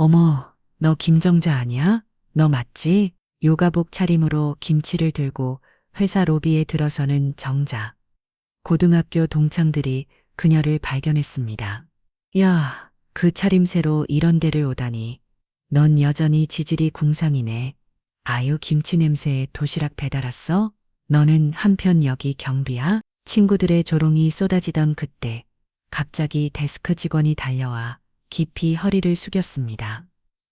어머, 너 김정자 아니야? 너 맞지? 요가복 차림으로 김치를 들고 회사 로비에 들어서는 정자. 고등학교 동창들이 그녀를 발견했습니다. 야, 그 차림새로 이런 데를 오다니. 넌 여전히 지질이 궁상이네. 아유, 김치 냄새에 도시락 배달 왔어? 너는 한편 여기 경비야? 친구들의 조롱이 쏟아지던 그때 갑자기 데스크 직원이 달려와 깊이 허리를 숙였습니다.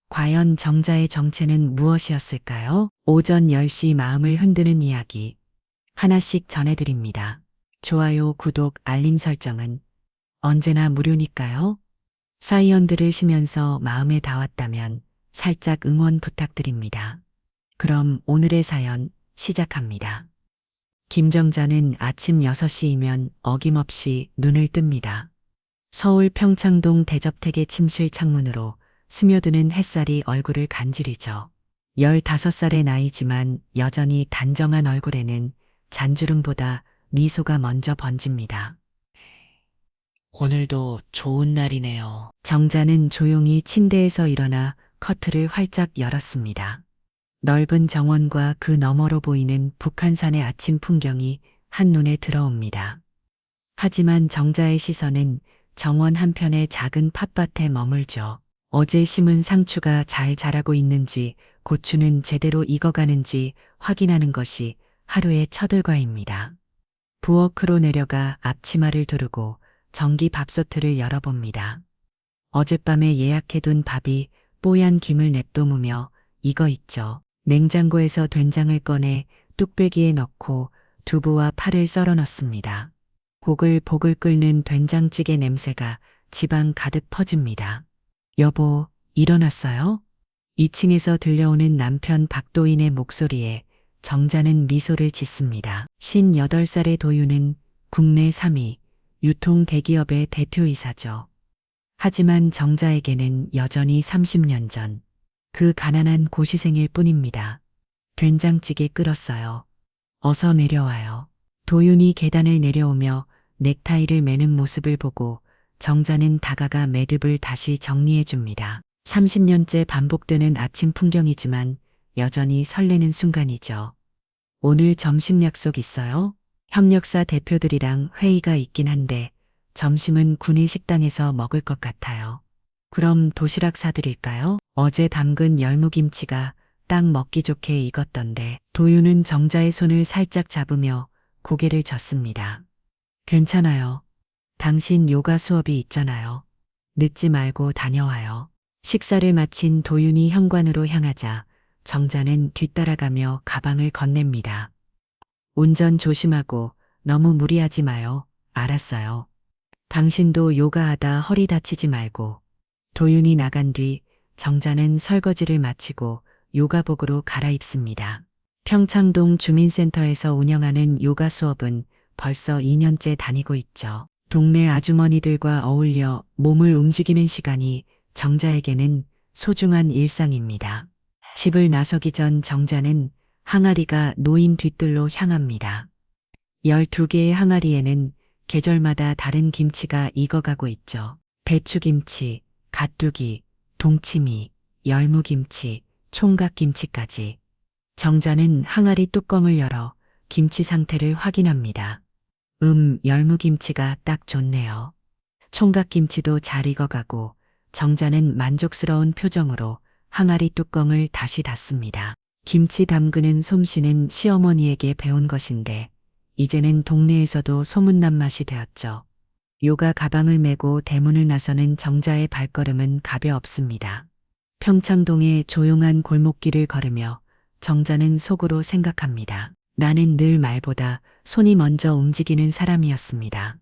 과연 정자의 정체는 무엇이었을까요? 오전 10시 마음을 흔드는 이야기 하나씩 전해드립니다. 좋아요, 구독, 알림 설정은 언제나 무료니까요. 사이언들을 쉬면서 마음에 닿았다면 살짝 응원 부탁드립니다. 그럼 오늘의 사연 시작합니다. 김정자는 아침 6시이면 어김없이 눈을 뜹니다. 서울 평창동 대저택의 침실 창문으로 스며드는 햇살이 얼굴을 간지리죠. 15살의 나이지만 여전히 단정한 얼굴에는 잔주름보다 미소가 먼저 번집니다. 오늘도 좋은 날이네요. 정자는 조용히 침대에서 일어나 커트를 활짝 열었습니다. 넓은 정원과 그 너머로 보이는 북한산의 아침 풍경이 한눈에 들어옵니다. 하지만 정자의 시선은 정원 한편의 작은 팥밭에 머물죠. 어제 심은 상추가 잘 자라고 있는지, 고추는 제대로 익어가는지 확인하는 것이 하루의 첫 일과입니다. 부엌으로 내려가 앞치마를 두르고 전기 밥솥을 열어봅니다. 어젯밤에 예약해둔 밥이 뽀얀 김을 냅도무며 익어 있죠. 냉장고에서 된장을 꺼내 뚝배기에 넣고 두부와 파를 썰어 넣습니다. 보글보글 끓는 된장찌개 냄새가 집안 가득 퍼집니다. 여보, 일어났어요? 2층에서 들려오는 남편 박도인의 목소리에 정자는 미소를 짓습니다. 58살의 도윤은 국내 3위 유통 대기업의 대표이사죠. 하지만 정자에게는 여전히 30년 전 그 가난한 고시생일 뿐입니다. 된장찌개 끓었어요. 어서 내려와요. 도윤이 계단을 내려오며 넥타이를 매는 모습을 보고 정자는 다가가 매듭을 다시 정리해 줍니다. 30년째 반복되는 아침 풍경이지만 여전히 설레는 순간이죠. 오늘 점심 약속 있어요? 협력사 대표들이랑 회의가 있긴 한데 점심은 구내 식당에서 먹을 것 같아요. 그럼 도시락 사드릴까요? 어제 담근 열무김치가 딱 먹기 좋게 익었던데. 도윤은 정자의 손을 살짝 잡으며 고개를 젓습니다. 괜찮아요. 당신 요가 수업이 있잖아요. 늦지 말고 다녀와요. 식사를 마친 도윤이 현관으로 향하자 정자는 뒤따라가며 가방을 건넵니다. 운전 조심하고 너무 무리하지 마요. 알았어요. 당신도 요가하다 허리 다치지 말고. 도윤이 나간 뒤 정자는 설거지를 마치고 요가복으로 갈아입습니다. 평창동 주민센터에서 운영하는 요가 수업은 벌써 2년째 다니고 있죠. 동네 아주머니들과 어울려 몸을 움직이는 시간이 정자에게는 소중한 일상입니다. 집을 나서기 전 정자는 항아리가 놓인 뒤뜰로 향합니다. 12개의 항아리에는 계절마다 다른 김치가 익어가고 있죠. 배추김치, 갓두기, 동치미, 열무김치, 총각김치까지. 정자는 항아리 뚜껑을 열어 김치 상태를 확인합니다. 열무김치가 딱 좋네요. 총각김치도 잘 익어가고 정자는 만족스러운 표정으로 항아리 뚜껑을 다시 닫습니다. 김치 담그는 솜씨는 시어머니에게 배운 것인데 이제는 동네에서도 소문난 맛이 되었죠. 요가 가방을 메고 대문을 나서는 정자의 발걸음은 가벼웠습니다. 평창동의 조용한 골목길을 걸으며 정자는 속으로 생각합니다. 나는 늘 말보다 손이 먼저 움직이는 사람이었습니다.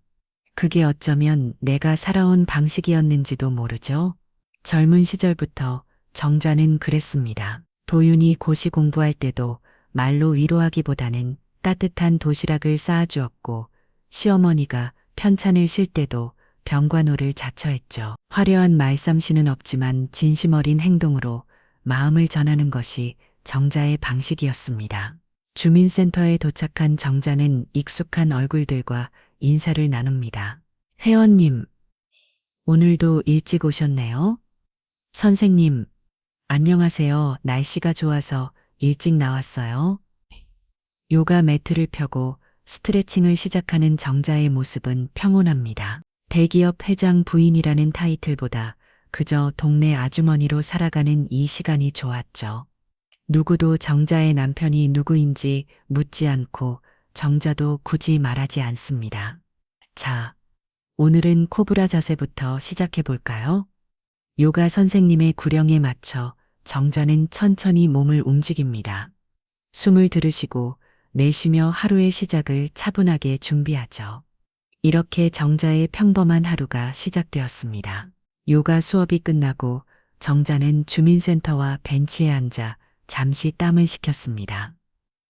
그게 어쩌면 내가 살아온 방식이었는지도 모르죠. 젊은 시절부터 정자는 그랬습니다. 도윤이 고시 공부할 때도 말로 위로하기보다는 따뜻한 도시락을 쌓아주었고 시어머니가 편찬을 쉴 때도 병관호를 자처했죠. 화려한 말솜씨는 없지만 진심 어린 행동으로 마음을 전하는 것이 정자의 방식이었습니다. 주민센터에 도착한 정자는 익숙한 얼굴들과 인사를 나눕니다. 회원님, 오늘도 일찍 오셨네요. 선생님, 안녕하세요. 날씨가 좋아서 일찍 나왔어요. 요가 매트를 펴고 스트레칭을 시작하는 정자의 모습은 평온합니다. 대기업 회장 부인이라는 타이틀보다 그저 동네 아주머니로 살아가는 이 시간이 좋았죠. 누구도 정자의 남편이 누구인지 묻지 않고 정자도 굳이 말하지 않습니다. 자, 오늘은 코브라 자세부터 시작해 볼까요? 요가 선생님의 구령에 맞춰 정자는 천천히 몸을 움직입니다. 숨을 들으시고 내쉬며 하루의 시작을 차분하게 준비하죠. 이렇게 정자의 평범한 하루가 시작되었습니다. 요가 수업이 끝나고 정자는 주민센터와 벤치에 앉아 잠시 땀을 식혔습니다.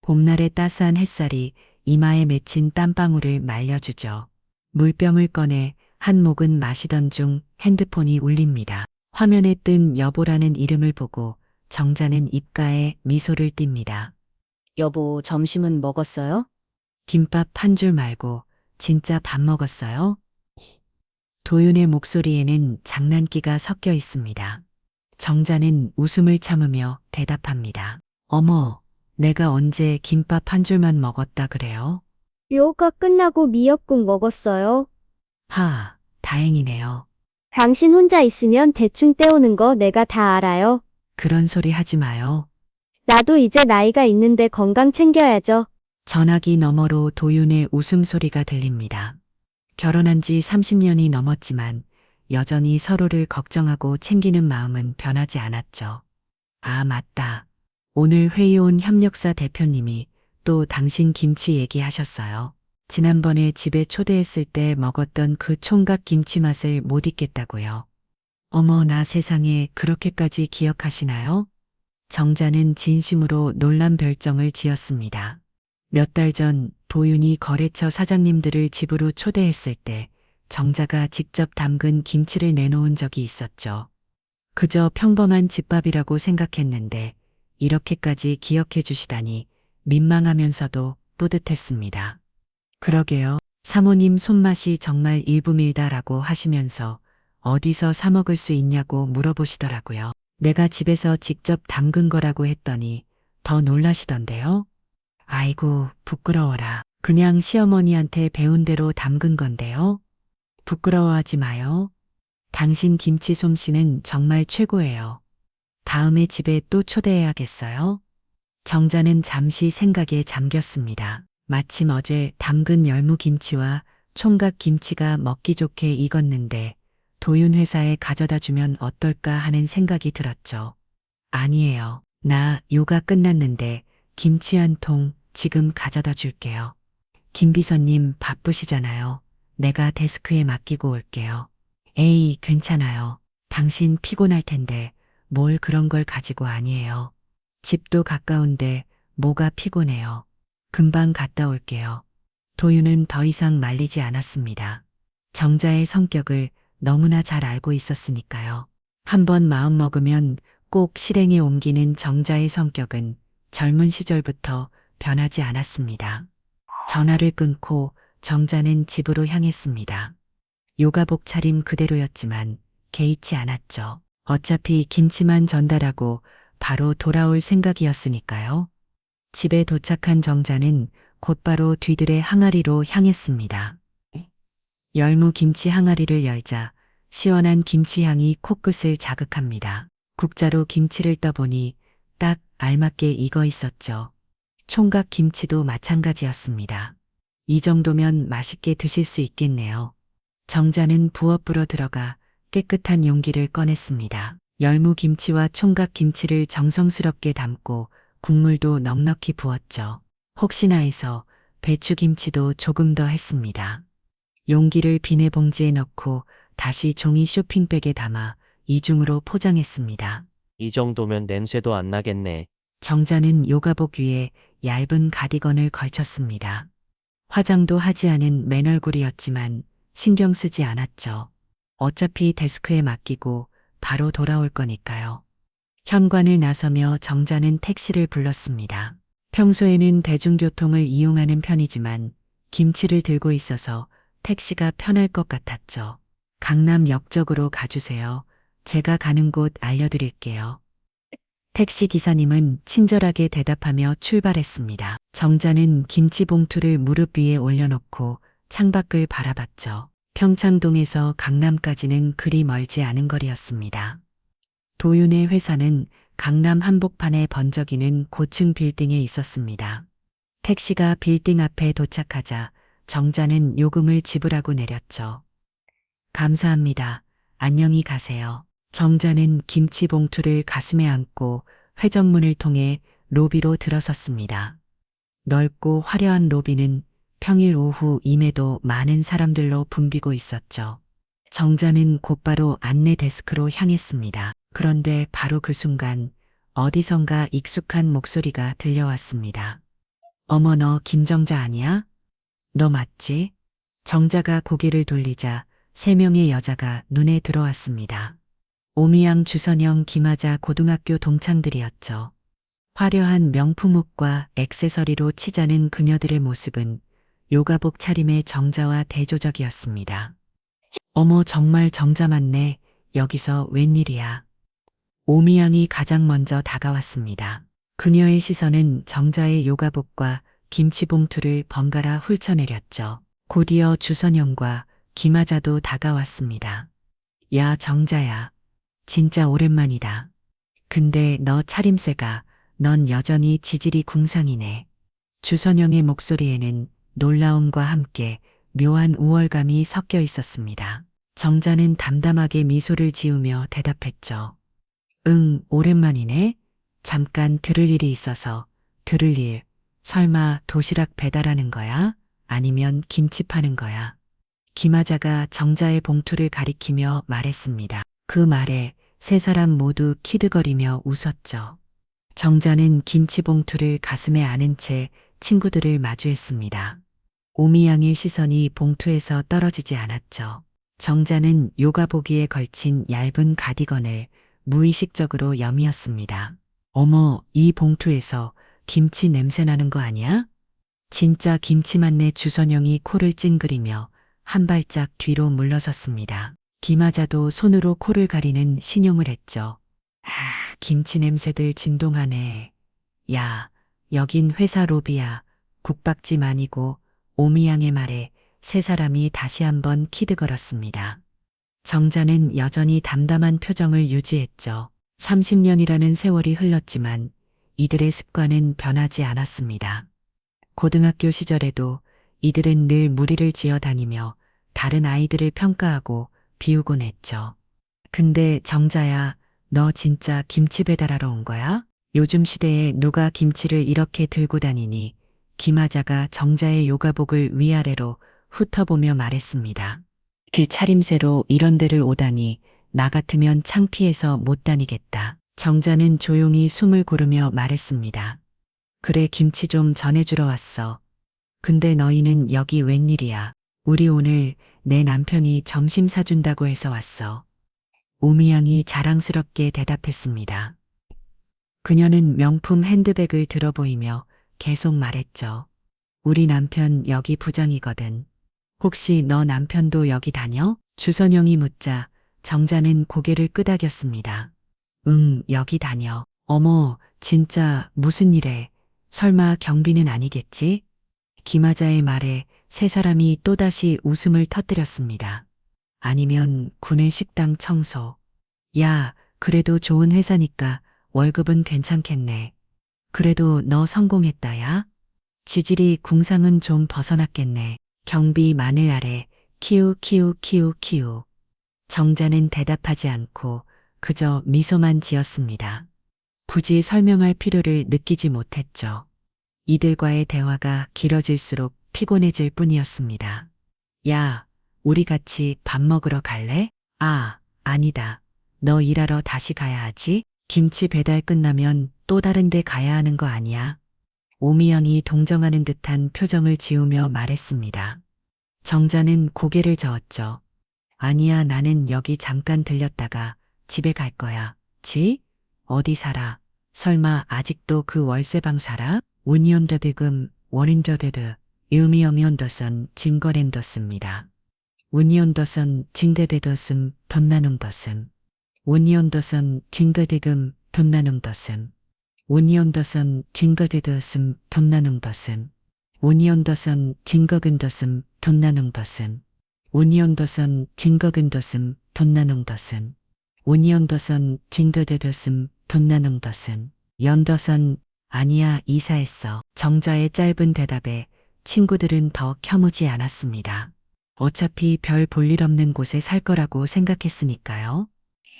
봄날의 따스한 햇살이 이마에 맺힌 땀방울을 말려주죠. 물병을 꺼내 한 모금 마시던 중 핸드폰이 울립니다. 화면에 뜬 여보라는 이름을 보고 정자는 입가에 미소를 띱니다. 여보, 점심은 먹었어요? 김밥 한 줄 말고 진짜 밥 먹었어요? 도윤의 목소리에는 장난기가 섞여 있습니다. 정자는 웃음을 참으며 대답합니다. 어머, 내가 언제 김밥 한 줄만 먹었다 그래요? 요가 끝나고 미역국 먹었어요. 하, 다행이네요. 당신 혼자 있으면 대충 때우는 거 내가 다 알아요. 그런 소리 하지 마요. 나도 이제 나이가 있는데 건강 챙겨야죠. 전화기 너머로 도윤의 웃음소리가 들립니다. 결혼한 지 30년이 넘었지만 여전히 서로를 걱정하고 챙기는 마음은 변하지 않았죠. 아, 맞다. 오늘 회의 온 협력사 대표님이 또 당신 김치 얘기하셨어요. 지난번에 집에 초대했을 때 먹었던 그 총각 김치 맛을 못 잊겠다고요. 어머, 나 세상에 그렇게까지 기억하시나요? 정자는 진심으로 놀란 별정을 지었습니다. 몇 달 전 도윤이 거래처 사장님들을 집으로 초대했을 때 정자가 직접 담근 김치를 내놓은 적이 있었죠. 그저 평범한 집밥이라고 생각했는데 이렇게까지 기억해 주시다니 민망하면서도 뿌듯했습니다. 그러게요. 사모님 손맛이 정말 일품이다라고 하시면서 어디서 사 먹을 수 있냐고 물어보시더라고요. 내가 집에서 직접 담근 거라고 했더니 더 놀라시던데요. 아이고, 부끄러워라. 그냥 시어머니한테 배운 대로 담근 건데요. 부끄러워하지 마요. 당신 김치 솜씨는 정말 최고예요. 다음에 집에 또 초대해야겠어요. 정자는 잠시 생각에 잠겼습니다. 마침 어제 담근 열무김치와 총각 김치가 먹기 좋게 익었는데 도윤 회사에 가져다 주면 어떨까 하는 생각이 들었죠. 아니에요. 나 요가 끝났는데 김치 한 통 지금 가져다 줄게요. 김 비서님 바쁘시잖아요. 내가 데스크에 맡기고 올게요. 에이, 괜찮아요. 당신 피곤할 텐데 뭘 그런 걸 가지고 아니에요. 집도 가까운데 뭐가 피곤해요. 금방 갔다 올게요. 도윤은 더 이상 말리지 않았습니다. 정자의 성격을 너무나 잘 알고 있었으니까요. 한번 마음 먹으면 꼭 실행에 옮기는 정자의 성격은 젊은 시절부터 변하지 않았습니다. 전화를 끊고 정자는 집으로 향했습니다. 요가복 차림 그대로였지만 개의치 않았죠. 어차피 김치만 전달하고 바로 돌아올 생각이었으니까요. 집에 도착한 정자는 곧바로 뒤뜰의 항아리로 향했습니다. 열무 김치 항아리를 열자 시원한 김치향이 코끝을 자극합니다. 국자로 김치를 떠보니 딱 알맞게 익어 있었죠. 총각 김치도 마찬가지였습니다. 이 정도면 맛있게 드실 수 있겠네요. 정자는 부엌 불어 들어가 깨끗한 용기를 꺼냈습니다. 열무 김치와 총각 김치를 정성스럽게 담고 국물도 넉넉히 부었죠. 혹시나 해서 배추김치도 조금 더 했습니다. 용기를 비닐봉지에 넣고 다시 종이 쇼핑백에 담아 이중으로 포장했습니다. 이 정도면 냄새도 안 나겠네. 정자는 요가복 위에 얇은 가디건을 걸쳤습니다. 화장도 하지 않은 맨얼굴이었지만 신경 쓰지 않았죠. 어차피 데스크에 맡기고 바로 돌아올 거니까요. 현관을 나서며 정자는 택시를 불렀습니다. 평소에는 대중교통을 이용하는 편이지만 김치를 들고 있어서 택시가 편할 것 같았죠. 강남역 쪽으로 가주세요. 제가 가는 곳 알려드릴게요. 택시 기사님은 친절하게 대답하며 출발했습니다. 정자는 김치 봉투를 무릎 위에 올려놓고 창밖을 바라봤죠. 평창동에서 강남까지는 그리 멀지 않은 거리였습니다. 도윤의 회사는 강남 한복판에 번쩍이는 고층 빌딩에 있었습니다. 택시가 빌딩 앞에 도착하자 정자는 요금을 지불하고 내렸죠. 감사합니다. 안녕히 가세요. 정자는 김치 봉투를 가슴에 안고 회전문을 통해 로비로 들어섰습니다. 넓고 화려한 로비는 평일 오후임에도 많은 사람들로 붐비고 있었죠. 정자는 곧바로 안내 데스크로 향했습니다. 그런데 바로 그 순간 어디선가 익숙한 목소리가 들려왔습니다. 어머, 너 김정자 아니야? 너 맞지? 정자가 고개를 돌리자 3명의 여자가 눈에 들어왔습니다. 오미양, 주선영, 김하자 고등학교 동창들이었죠. 화려한 명품 옷과 액세서리로 치자는 그녀들의 모습은 요가복 차림의 정자와 대조적이었습니다. 어머, 정말 정자 맞네. 여기서 웬일이야. 오미양이 가장 먼저 다가왔습니다. 그녀의 시선은 정자의 요가복과 김치봉투를 번갈아 훑어내렸죠. 곧이어 주선영과 김하자도 다가왔습니다. 야, 정자야. 진짜 오랜만이다. 근데 너 차림새가, 넌 여전히 지질이 궁상이네. 주선영의 목소리에는 놀라움과 함께 묘한 우월감이 섞여 있었습니다. 정자는 담담하게 미소를 지으며 대답했죠. 응, 오랜만이네. 잠깐 들을 일이 있어서. 들을 일. 설마 도시락 배달하는 거야? 아니면 김치 파는 거야? 김하자가 정자의 봉투를 가리키며 말했습니다. 그 말에 3사람 모두 키득거리며 웃었죠. 정자는 김치 봉투를 가슴에 안은 채 친구들을 마주했습니다. 오미양의 시선이 봉투에서 떨어지지 않았죠. 정자는 요가보기에 걸친 얇은 가디건을 무의식적으로 여미었습니다. 어머, 이 봉투에서 김치 냄새 나는 거 아니야? 진짜 김치 맞네. 주선영이 코를 찡그리며 한 발짝 뒤로 물러섰습니다. 김하자도 손으로 코를 가리는 신용을 했죠. 아, 김치 냄새들 진동하네. 야, 여긴 회사 로비야. 국박집 아니고. 오미양의 말에 3사람이 다시 한번 키득거렸습니다. 정자는 여전히 담담한 표정을 유지했죠. 30년이라는 세월이 흘렀지만 이들의 습관은 변하지 않았습니다. 고등학교 시절에도 이들은 늘 무리를 지어 다니며 다른 아이들을 평가하고 비우곤 했죠. 근데 정자야, 너 진짜 김치 배달하러 온 거야? 요즘 시대에 누가 김치를 이렇게 들고 다니니? 김하자가 정자의 요가복을 위아래로 훑어보며 말했습니다. 그 차림새로 이런 데를 오다니 나 같으면 창피해서 못 다니겠다. 정자는 조용히 숨을 고르며 말했습니다. 그래, 김치 좀 전해주러 왔어. 근데 너희는 여기 웬일이야? 우리 오늘 내 남편이 점심 사준다고 해서 왔어. 오미양이 자랑스럽게 대답했습니다. 그녀는 명품 핸드백을 들어 보이며 계속 말했죠. 우리 남편 여기 부장이거든. 혹시 너 남편도 여기 다녀? 주선영이 묻자 정자는 고개를 끄덕였습니다. 응, 여기 다녀. 어머, 진짜 무슨 일해? 설마 경비는 아니겠지? 김하자의 말에 3사람이 또다시 웃음을 터뜨렸습니다. 아니면 구내 식당 청소. 야, 그래도 좋은 회사니까 월급은 괜찮겠네. 그래도 너 성공했다, 야. 지질이 궁상은 좀 벗어났겠네. 경비 마늘 아래 키우 키우 키우 키우. 정자는 대답하지 않고 그저 미소만 지었습니다. 굳이 설명할 필요를 느끼지 못했죠. 이들과의 대화가 길어질수록 피곤해질 뿐이었습니다. 야, 우리 같이 밥 먹으러 갈래? 아, 아니다. 너 일하러 다시 가야 하지? 김치 배달 끝나면 또 다른 데 가야 하는 거 아니야? 오미영이 동정하는 듯한 표정을 지으며 말했습니다. 정자는 고개를 저었죠. 아니야, 나는 여기 잠깐 들렸다가 집에 갈 거야. 지? 어디 살아? 설마 아직도 그 월세방 살아? 운이온더드금 원인더드드 일미엄이온더선 증거랜더스입니다. 운이온더선 증대되더슴 덧나눔더슴. 온이온더선 징거디금 돈나눔더슨. 온이온더선 징거디더슴 돈나눔더슨. 온이온더선 징거근더슴 돈나눔더슨. 온이온더선 징거근더슴 돈나눔더슨. 온이온더선 징거드더슴 돈나눔더슨. 연더선 아니야 이사했어. 정자의 짧은 대답에 친구들은 더 켜무지 않았습니다. 어차피 별 볼 일 없는 곳에 살 거라고 생각했으니까요.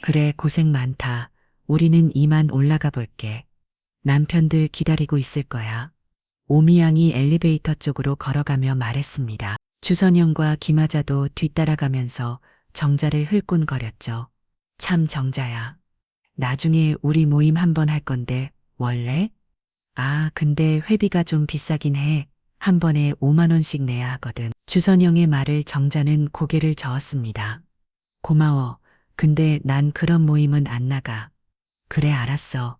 그래 고생 많다. 우리는 이만 올라가 볼게. 남편들 기다리고 있을 거야. 오미양이 엘리베이터 쪽으로 걸어가며 말했습니다. 주선영과 김하자도 뒤따라가면서 정자를 흘꾼거렸죠. 참 정자야. 나중에 우리 모임 한번 할 건데 원래? 아 근데 회비가 좀 비싸긴 해. 한 번에 5만 원씩 내야 하거든. 주선영의 말을 정자는 고개를 저었습니다. 고마워. 근데 난 그런 모임은 안 나가. 그래 알았어.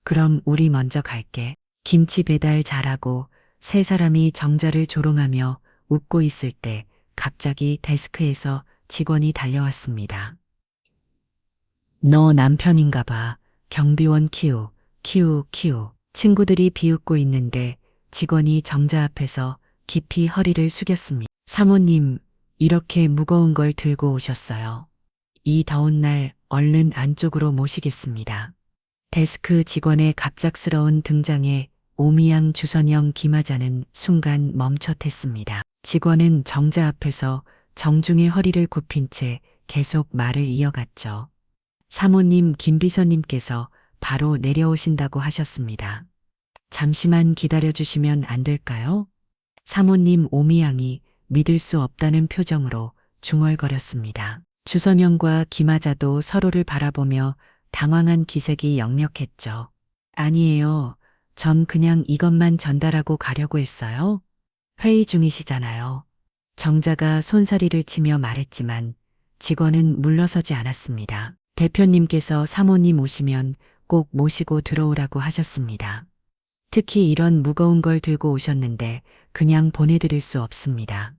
그럼 우리 먼저 갈게. 김치 배달 잘하고 세 사람이 정자를 조롱하며 웃고 있을 때 갑자기 데스크에서 직원이 달려왔습니다. 너 남편인가 봐. 경비원 키우, 키우, 키우. 친구들이 비웃고 있는데 직원이 정자 앞에서 깊이 허리를 숙였습니다. 사모님, 이렇게 무거운 걸 들고 오셨어요. 이 더운 날 얼른 안쪽으로 모시겠습니다. 데스크 직원의 갑작스러운 등장에 오미양 주선영 김하자는 순간 멈칫했습니다. 직원은 정자 앞에서 정중히 허리를 굽힌 채 계속 말을 이어갔죠. 사모님 김비서님께서 바로 내려오신다고 하셨습니다. 잠시만 기다려주시면 안 될까요? 사모님 오미양이 믿을 수 없다는 표정으로 중얼거렸습니다. 주선영과 김하자도 서로를 바라보며 당황한 기색이 역력했죠. 아니에요. 전 그냥 이것만 전달하고 가려고 했어요. 회의 중이시잖아요. 정자가 손사리를 치며 말했지만 직원은 물러서지 않았습니다. 대표님께서 사모님 오시면 꼭 모시고 들어오라고 하셨습니다. 특히 이런 무거운 걸 들고 오셨는데 그냥 보내드릴 수 없습니다.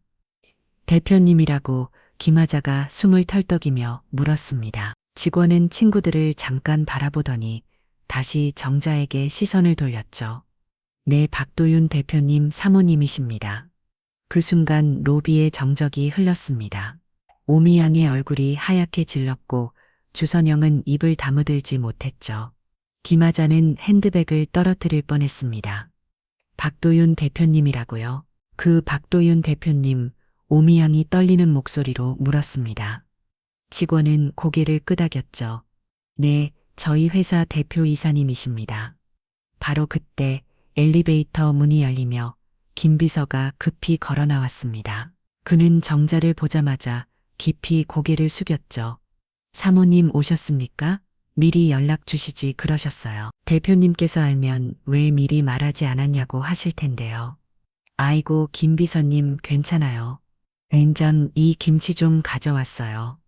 대표님이라고 김하자가 숨을 털떡이며 물었습니다. 직원은 친구들을 잠깐 바라보더니 다시 정자에게 시선을 돌렸죠. 네, 박도윤 대표님 사모님이십니다. 그 순간 로비에 정적이 흘렀습니다. 오미양의 얼굴이 하얗게 질렀고 주선영은 입을 다무들지 못했죠. 김하자는 핸드백을 떨어뜨릴 뻔했습니다. 박도윤 대표님이라고요? 그 박도윤 대표님, 오미양이 떨리는 목소리로 물었습니다. 직원은 고개를 끄덕였죠. 네, 저희 회사 대표이사님이십니다. 바로 그때 엘리베이터 문이 열리며 김 비서가 급히 걸어 나왔습니다. 그는 정자를 보자마자 깊이 고개를 숙였죠. 사모님 오셨습니까? 미리 연락 주시지 그러셨어요. 대표님께서 알면 왜 미리 말하지 않았냐고 하실 텐데요. 아이고 김 비서님 괜찮아요. 냉장 이 김치 좀 가져왔어요.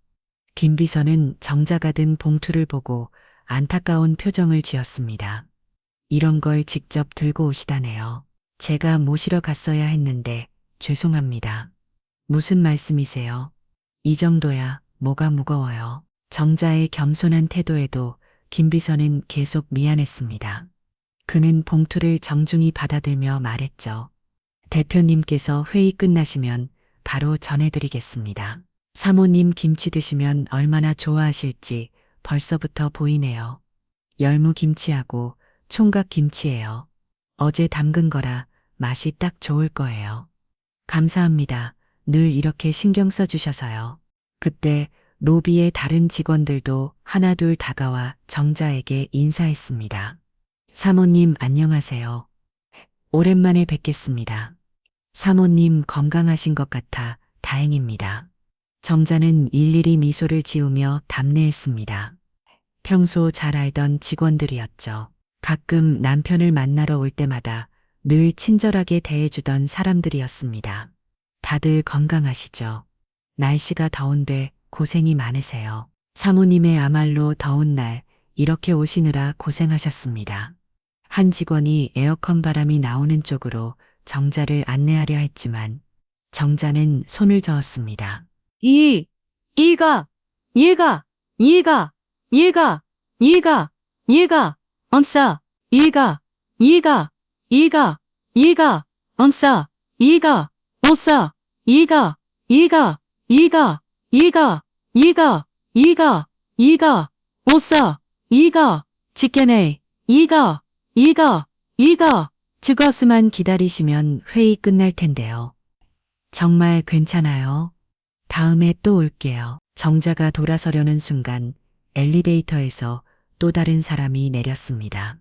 김 비서는 정자가 든 봉투를 보고 안타까운 표정을 지었습니다. 이런 걸 직접 들고 오시다네요. 제가 모시러 갔어야 했는데 죄송합니다. 무슨 말씀이세요? 이 정도야 뭐가 무거워요. 정자의 겸손한 태도에도 김 비서는 계속 미안했습니다. 그는 봉투를 정중히 받아들며 말했죠. 대표님께서 회의 끝나시면 바로 전해드리겠습니다. 사모님 김치 드시면 얼마나 좋아하실지 벌써부터 보이네요. 열무김치하고 총각김치예요. 어제 담근 거라 맛이 딱 좋을 거예요. 감사합니다. 늘 이렇게 신경 써주셔서요. 그때 로비의 다른 직원들도 하나둘 다가와 정자에게 인사했습니다. 사모님 안녕하세요. 오랜만에 뵙겠습니다. 사모님 건강하신 것 같아 다행입니다. 정자는 일일이 미소를 지으며 답례했습니다. 평소 잘 알던 직원들이었죠. 가끔 남편을 만나러 올 때마다 늘 친절하게 대해주던 사람들이었습니다. 다들 건강하시죠? 날씨가 더운데 고생이 많으세요. 사모님의야말로 더운 날 이렇게 오시느라 고생하셨습니다. 한 직원이 에어컨 바람이 나오는 쪽으로 정자를 안내하려 했지만 정자는 손을 저었습니다. 얘가, 얘가, 언싸, 얘가, 언싸, 오싸, 오싸, 직게네, 죽었으만 기다리시면 회의 끝날 텐데요. 정말 괜찮아요. 다음에 또 올게요. 정자가 돌아서려는 순간 엘리베이터에서 또 다른 사람이 내렸습니다.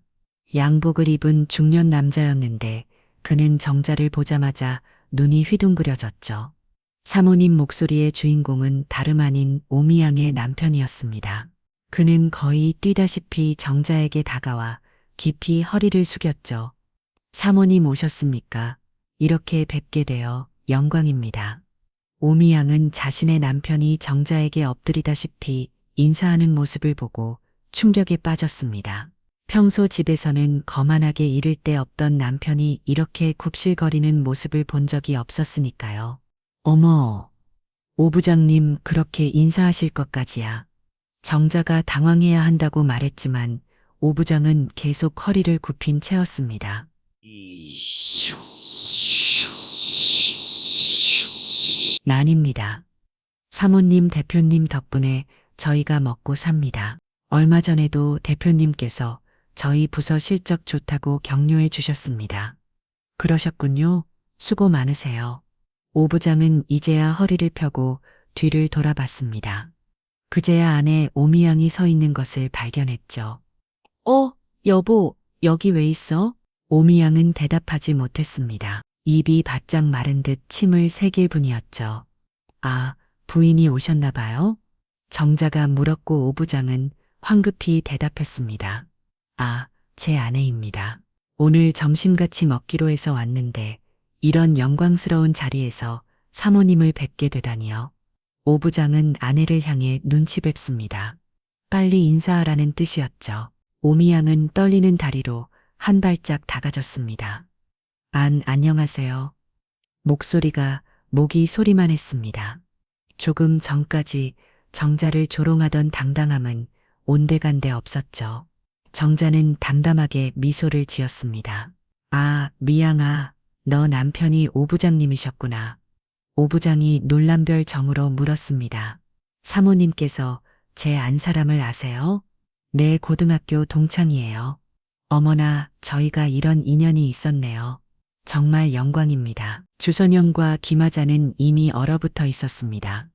양복을 입은 중년 남자였는데 그는 정자를 보자마자 눈이 휘둥그려졌죠. 사모님 목소리의 주인공은 다름 아닌 오미양의 남편이었습니다. 그는 거의 뛰다시피 정자에게 다가와 깊이 허리를 숙였죠. 사모님 오셨습니까? 이렇게 뵙게 되어 영광입니다. 오미양은 자신의 남편이 정자에게 엎드리다시피 인사하는 모습을 보고 충격에 빠졌습니다. 평소 집에서는 거만하게 이를 데 없던 남편이 이렇게 굽실거리는 모습을 본 적이 없었으니까요. 어머, 오 부장님 그렇게 인사하실 것까지야. 정자가 당황해야 한다고 말했지만 오 부장은 계속 허리를 굽힌 채였습니다. 난입니다. 사모님 대표님 덕분에 저희가 먹고 삽니다. 얼마 전에도 대표님께서 저희 부서 실적 좋다고 격려해 주셨습니다. 그러셨군요. 수고 많으세요. 오 부장은 이제야 허리를 펴고 뒤를 돌아봤습니다. 그제야 안에 오미양이 서 있는 것을 발견했죠. 여보, 여기 왜 있어? 오미양은 대답하지 못했습니다. 입이 바짝 마른 듯 침을 새길 뿐이었죠. 아, 부인이 오셨나 봐요? 정자가 물었고 오 부장은 황급히 대답했습니다. 아, 제 아내입니다. 오늘 점심 같이 먹기로 해서 왔는데 이런 영광스러운 자리에서 사모님을 뵙게 되다니요. 오 부장은 아내를 향해 눈치 뵙습니다. 빨리 인사하라는 뜻이었죠. 오미양은 떨리는 다리로 한 발짝 다가졌습니다. 안녕하세요. 목소리가 목이 소리만 했습니다. 조금 전까지 정자를 조롱하던 당당함은 온데간데 없었죠. 정자는 담담하게 미소를 지었습니다. 아, 미양아, 너 남편이 오 부장님이셨구나. 오 부장이 놀람별 정으로 물었습니다. 사모님께서 제 안사람을 아세요? 네, 고등학교 동창이에요. 어머나, 저희가 이런 인연이 있었네요. 정말 영광입니다. 주선영과 김하자는 이미 얼어붙어 있었습니다.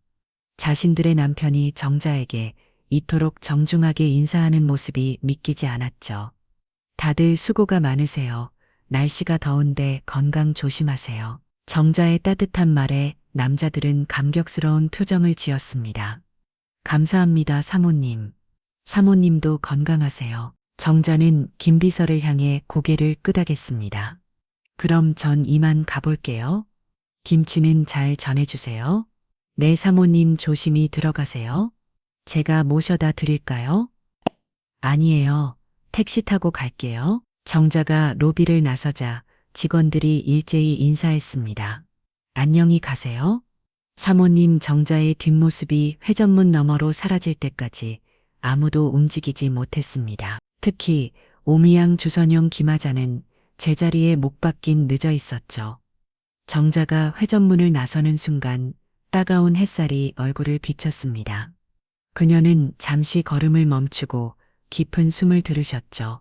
자신들의 남편이 정자에게 이토록 정중하게 인사하는 모습이 믿기지 않았죠. 다들 수고가 많으세요. 날씨가 더운데 건강 조심하세요. 정자의 따뜻한 말에 남자들은 감격스러운 표정을 지었습니다. 감사합니다, 사모님. 사모님도 건강하세요. 정자는 김비서를 향해 고개를 끄덕였습니다. 그럼 전 이만 가볼게요. 김치는 잘 전해주세요. 네, 사모님 조심히 들어가세요. 제가 모셔다 드릴까요? 아니에요. 택시 타고 갈게요. 정자가 로비를 나서자 직원들이 일제히 인사했습니다. 안녕히 가세요. 사모님 정자의 뒷모습이 회전문 너머로 사라질 때까지 아무도 움직이지 못했습니다. 특히 오미양 주선영 김하자는 제자리에 목 박긴 늦어 있었죠. 정자가 회전문을 나서는 순간 따가운 햇살이 얼굴을 비쳤습니다. 그녀는 잠시 걸음을 멈추고 깊은 숨을 들으셨죠.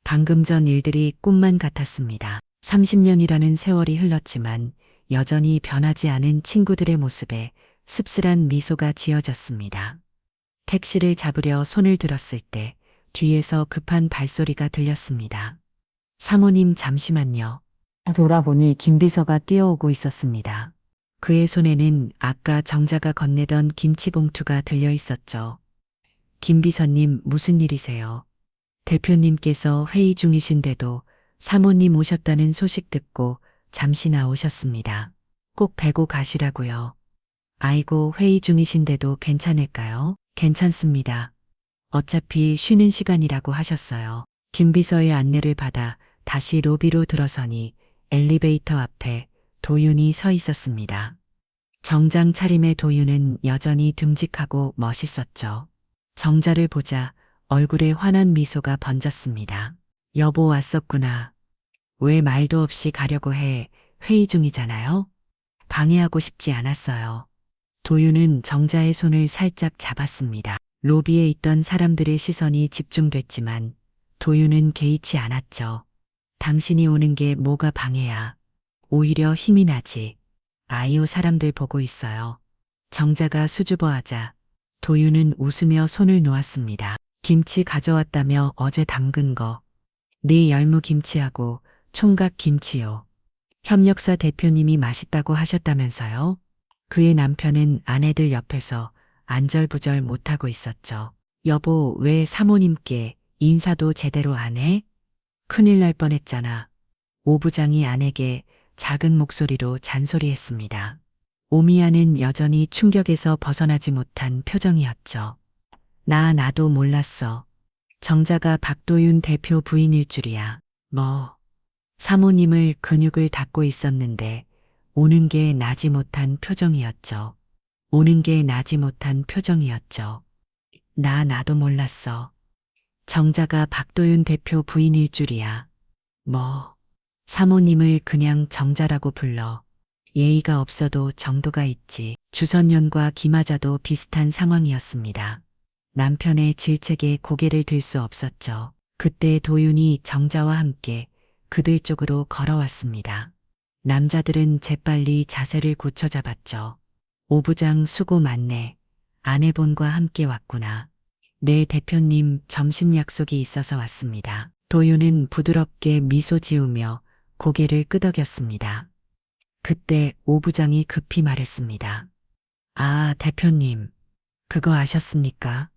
방금 전 일들이 꿈만 같았습니다. 30년이라는 세월이 흘렀지만 여전히 변하지 않은 친구들의 모습에 씁쓸한 미소가 지어졌습니다. 택시를 잡으려 손을 들었을 때 뒤에서 급한 발소리가 들렸습니다. 사모님 잠시만요. 돌아보니 김비서가 뛰어오고 있었습니다. 그의 손에는 아까 정자가 건네던 김치봉투가 들려 있었죠. 김비서님 무슨 일이세요? 대표님께서 회의 중이신데도 사모님 오셨다는 소식 듣고 잠시 나오셨습니다. 꼭 뵈고 가시라고요. 아이고 회의 중이신데도 괜찮을까요? 괜찮습니다. 어차피 쉬는 시간이라고 하셨어요. 김비서의 안내를 받아 다시 로비로 들어서니 엘리베이터 앞에 도윤이 서 있었습니다. 정장 차림의 도윤은 여전히 듬직하고 멋있었죠. 정자를 보자 얼굴에 환한 미소가 번졌습니다. 여보 왔었구나. 왜 말도 없이 가려고 해? 회의 중이잖아요. 방해하고 싶지 않았어요. 도윤은 정자의 손을 살짝 잡았습니다. 로비에 있던 사람들의 시선이 집중됐지만 도윤은 개의치 않았죠. 당신이 오는 게 뭐가 방해야. 오히려 힘이 나지. 아이오 사람들 보고 있어요. 정자가 수줍어하자 도윤은 웃으며 손을 놓았습니다. 김치 가져왔다며 어제 담근 거. 네 열무 김치하고 총각 김치요. 협력사 대표님이 맛있다고 하셨다면서요? 그의 남편은 아내들 옆에서 안절부절 못하고 있었죠. 여보, 왜 사모님께 인사도 제대로 안 해? 큰일 날 뻔했잖아. 오 부장이 아내게 작은 목소리로 잔소리했습니다. 오미야는 여전히 충격에서 벗어나지 못한 표정이었죠. 나도 몰랐어. 정자가 박도윤 대표 부인일 줄이야. 사모님을 근육을 닫고 있었는데 오는 게 나지 못한 표정이었죠. 오는 게 나지 못한 표정이었죠. 나도 몰랐어. 정자가 박도윤 대표 부인일 줄이야. 사모님을 그냥 정자라고 불러. 예의가 없어도 정도가 있지. 주선연과 김하자도 비슷한 상황이었습니다. 남편의 질책에 고개를 들 수 없었죠. 그때 도윤이 정자와 함께 그들 쪽으로 걸어왔습니다. 남자들은 재빨리 자세를 고쳐잡았죠. 오 부장 수고 많네. 아내분과 함께 왔구나. 네 대표님 점심 약속이 있어서 왔습니다. 도윤은 부드럽게 미소 지으며 고개를 끄덕였습니다. 그때 오 부장이 급히 말했습니다. 아, 대표님. 그거 아셨습니까?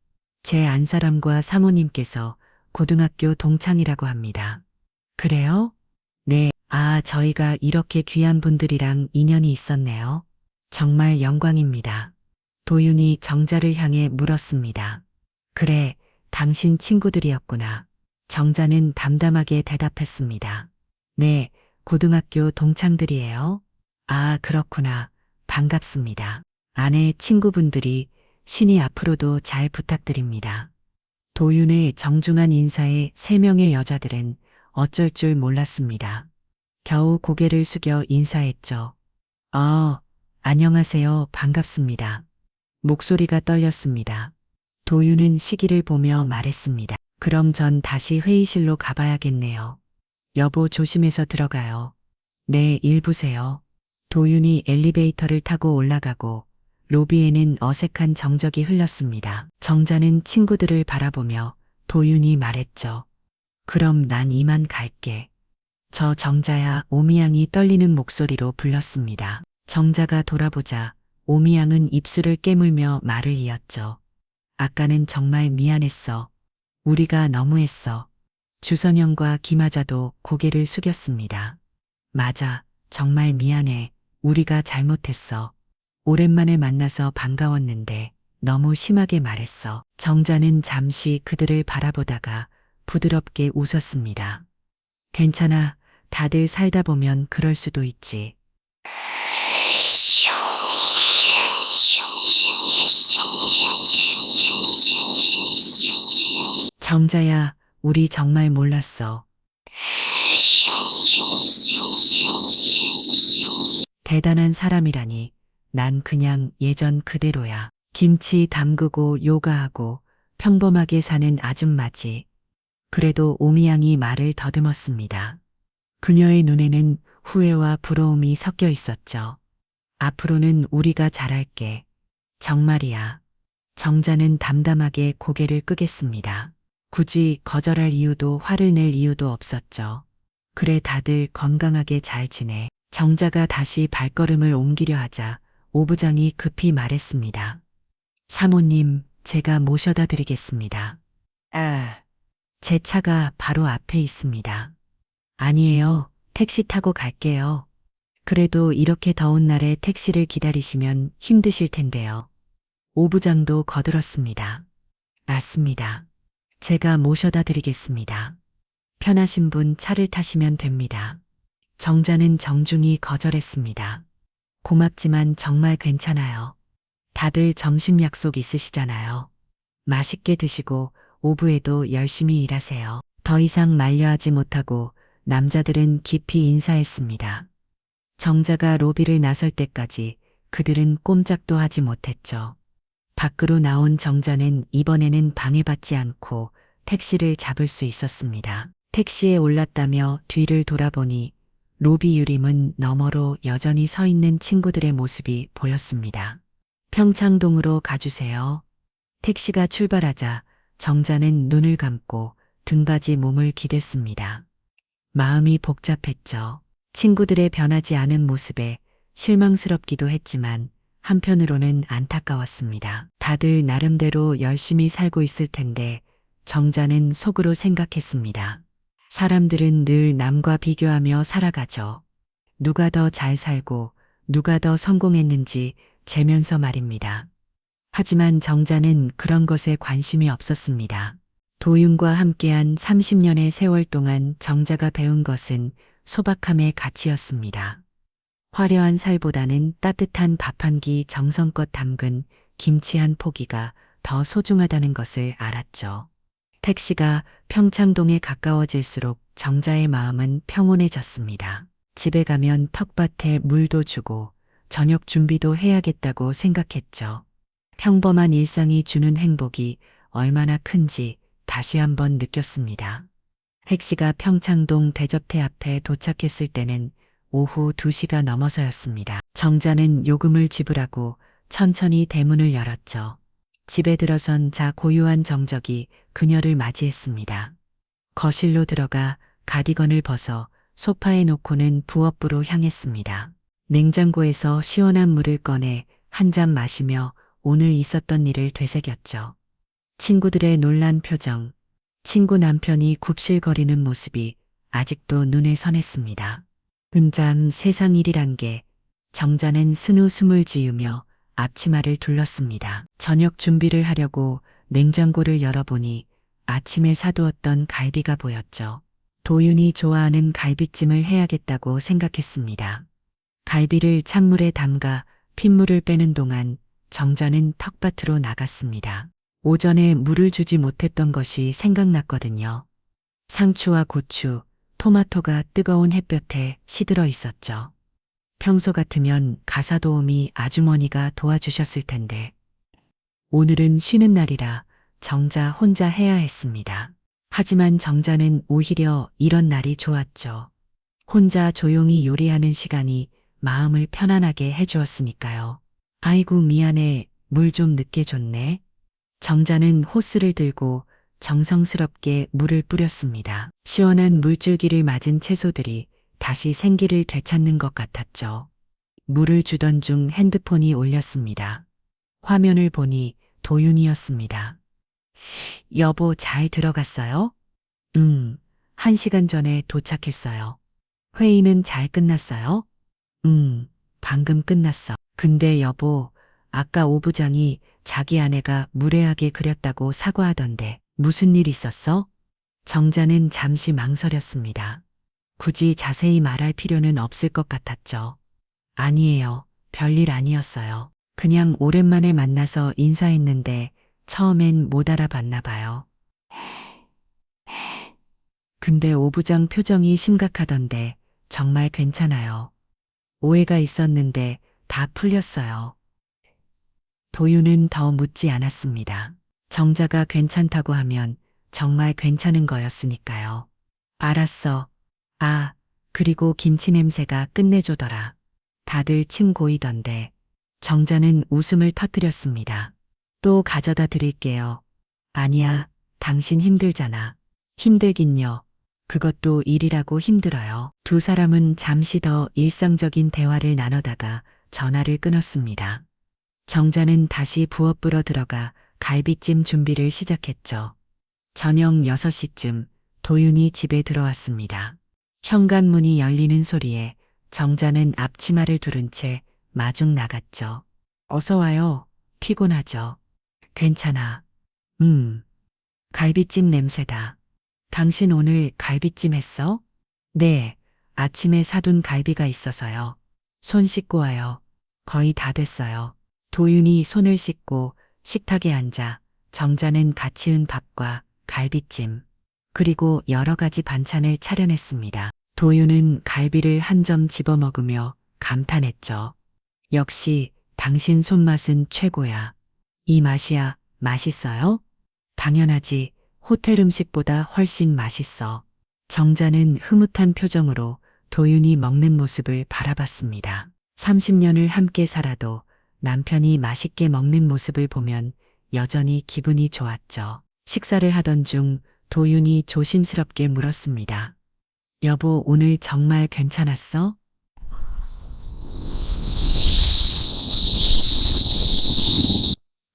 제 안사람과 사모님께서 고등학교 동창이라고 합니다. 그래요? 네. 아, 저희가 이렇게 귀한 분들이랑 인연이 있었네요. 정말 영광입니다. 도윤이 정자를 향해 물었습니다. 그래, 당신 친구들이었구나. 정자는 담담하게 대답했습니다. 네, 고등학교 동창들이에요. 아, 그렇구나. 반갑습니다. 아내 친구분들이 신이 앞으로도 잘 부탁드립니다. 도윤의 정중한 인사에 세 명의 여자들은 어쩔 줄 몰랐습니다. 겨우 고개를 숙여 인사했죠. 안녕하세요. 반갑습니다. 목소리가 떨렸습니다. 도윤은 시기를 보며 말했습니다. 그럼 전 다시 회의실로 가봐야겠네요. 여보 조심해서 들어가요. 네, 일 보세요. 도윤이 엘리베이터를 타고 올라가고 로비에는 어색한 정적이 흘렀습니다. 정자는 친구들을 바라보며 도윤이 말했죠. 그럼 난 이만 갈게. 저 정자야. 오미양이 떨리는 목소리로 불렀습니다. 정자가 돌아보자 오미양은 입술을 깨물며 말을 이었죠. 아까는 정말 미안했어. 우리가 너무했어. 주선영과 김하자도 고개를 숙였습니다. 맞아. 정말 미안해. 우리가 잘못했어. 오랜만에 만나서 반가웠는데 너무 심하게 말했어. 정자는 잠시 그들을 바라보다가 부드럽게 웃었습니다. 괜찮아. 다들 살다 보면 그럴 수도 있지. 정자야, 우리 정말 몰랐어. 대단한 사람이라니. 난 그냥 예전 그대로야. 김치 담그고 요가하고 평범하게 사는 아줌마지. 그래도 오미양이 말을 더듬었습니다. 그녀의 눈에는 후회와 부러움이 섞여 있었죠. 앞으로는 우리가 잘할게. 정말이야. 정자는 담담하게 고개를 끄겠습니다. 굳이 거절할 이유도 화를 낼 이유도 없었죠. 그래 다들 건강하게 잘 지내. 정자가 다시 발걸음을 옮기려 하자 오 부장이 급히 말했습니다. 사모님, 제가 모셔다 드리겠습니다. 제 차가 바로 앞에 있습니다. 아니에요. 택시 타고 갈게요. 그래도 이렇게 더운 날에 택시를 기다리시면 힘드실 텐데요. 오 부장도 거들었습니다. 맞습니다. 제가 모셔다 드리겠습니다. 편하신 분 차를 타시면 됩니다. 정자는 정중히 거절했습니다. 고맙지만 정말 괜찮아요. 다들 점심 약속 있으시잖아요. 맛있게 드시고 오후에도 열심히 일하세요. 더 이상 만류하지 못하고 남자들은 깊이 인사했습니다. 정자가 로비를 나설 때까지 그들은 꼼짝도 하지 못했죠. 밖으로 나온 정자는 이번에는 방해받지 않고 택시를 잡을 수 있었습니다. 택시에 올랐다며 뒤를 돌아보니 로비 유리문 너머로 여전히 서 있는 친구들의 모습이 보였습니다. 평창동으로 가주세요. 택시가 출발하자 정자는 눈을 감고 등받이 몸을 기댔습니다. 마음이 복잡했죠. 친구들의 변하지 않은 모습에 실망스럽기도 했지만 한편으로는 안타까웠습니다. 다들 나름대로 열심히 살고 있을 텐데 정자는 속으로 생각했습니다. 사람들은 늘 남과 비교하며 살아가죠. 누가 더 잘 살고 누가 더 성공했는지 재면서 말입니다. 하지만 정자는 그런 것에 관심이 없었습니다. 도윤과 함께한 30년의 세월 동안 정자가 배운 것은 소박함의 가치였습니다. 화려한 살보다는 따뜻한 밥 한 끼 정성껏 담근 김치 한 포기가 더 소중하다는 것을 알았죠. 택시가 평창동에 가까워질수록 정자의 마음은 평온해졌습니다. 집에 가면 텃밭에 물도 주고 저녁 준비도 해야겠다고 생각했죠. 평범한 일상이 주는 행복이 얼마나 큰지 다시 한번 느꼈습니다. 택시가 평창동 대접대 앞에 도착했을 때는 오후 2시가 넘어서였습니다. 정자는 요금을 지불하고 천천히 대문을 열었죠. 집에 들어선 자 고요한 정적이 그녀를 맞이했습니다. 거실로 들어가 가디건을 벗어 소파에 놓고는 부엌으로 향했습니다. 냉장고에서 시원한 물을 꺼내 한 잔 마시며 오늘 있었던 일을 되새겼죠. 친구들의 놀란 표정, 친구 남편이 굽실거리는 모습이 아직도 눈에 선했습니다. 흠잠 세상 일이란 게 정자는 스누숨을 지으며 앞치마를 둘렀습니다. 저녁 준비를 하려고 냉장고를 열어보니 아침에 사두었던 갈비가 보였죠. 도윤이 좋아하는 갈비찜을 해야겠다고 생각했습니다. 갈비를 찬물에 담가 핏물을 빼는 동안 정자는 텃밭으로 나갔습니다. 오전에 물을 주지 못했던 것이 생각났거든요. 상추와 고추, 토마토가 뜨거운 햇볕에 시들어 있었죠. 평소 같으면 가사도우미 아주머니가 도와주셨을 텐데 오늘은 쉬는 날이라 정자 혼자 해야 했습니다. 하지만 정자는 오히려 이런 날이 좋았죠. 혼자 조용히 요리하는 시간이 마음을 편안하게 해주었으니까요. 아이고 미안해, 물 좀 늦게 줬네. 정자는 호스를 들고 정성스럽게 물을 뿌렸습니다. 시원한 물줄기를 맞은 채소들이 다시 생기를 되찾는 것 같았죠. 물을 주던 중 핸드폰이 울렸습니다. 화면을 보니 도윤이었습니다. 여보 잘 들어갔어요? 1시간 전에 도착했어요. 회의는 잘 끝났어요? 방금 끝났어. 근데 여보, 아까 오 부장이 자기 아내가 무례하게 그렸다고 사과하던데 무슨 일 있었어? 정자는 잠시 망설였습니다. 굳이 자세히 말할 필요는 없을 것 같았죠. 아니에요. 별일 아니었어요. 그냥 오랜만에 만나서 인사했는데 처음엔 못 알아봤나 봐요. 근데 오 부장 표정이 심각하던데 정말 괜찮아요. 오해가 있었는데 다 풀렸어요. 도윤은 더 묻지 않았습니다. 정자가 괜찮다고 하면 정말 괜찮은 거였으니까요. 알았어. 아, 그리고 김치 냄새가 끝내줘더라. 다들 침 고이던데. 정자는 웃음을 터뜨렸습니다. 또 가져다 드릴게요. 아니야, 당신 힘들잖아. 힘들긴요. 그것도 일이라고 힘들어요. 두 사람은 잠시 더 일상적인 대화를 나누다가 전화를 끊었습니다. 정자는 다시 부엌으로 들어가 갈비찜 준비를 시작했죠. 저녁 6시쯤 도윤이 집에 들어왔습니다. 현관문이 열리는 소리에 정자는 앞치마를 두른 채 마중 나갔죠. 어서 와요. 피곤하죠? 괜찮아. 갈비찜 냄새다. 당신 오늘 갈비찜 했어? 네, 아침에 사둔 갈비가 있어서요. 손 씻고 와요. 거의 다 됐어요. 도윤이 손을 씻고 식탁에 앉아 정자는 갓 지은 밥과 갈비찜, 그리고 여러 가지 반찬을 차려냈습니다. 도윤은 갈비를 한 점 집어먹으며 감탄했죠. 역시 당신 손맛은 최고야. 이 맛이야. 맛있어요? 당연하지. 호텔 음식보다 훨씬 맛있어. 정자는 흐뭇한 표정으로 도윤이 먹는 모습을 바라봤습니다. 30년을 함께 살아도 남편이 맛있게 먹는 모습을 보면 여전히 기분이 좋았죠. 식사를 하던 중 도윤이 조심스럽게 물었습니다. 여보, 오늘 정말 괜찮았어?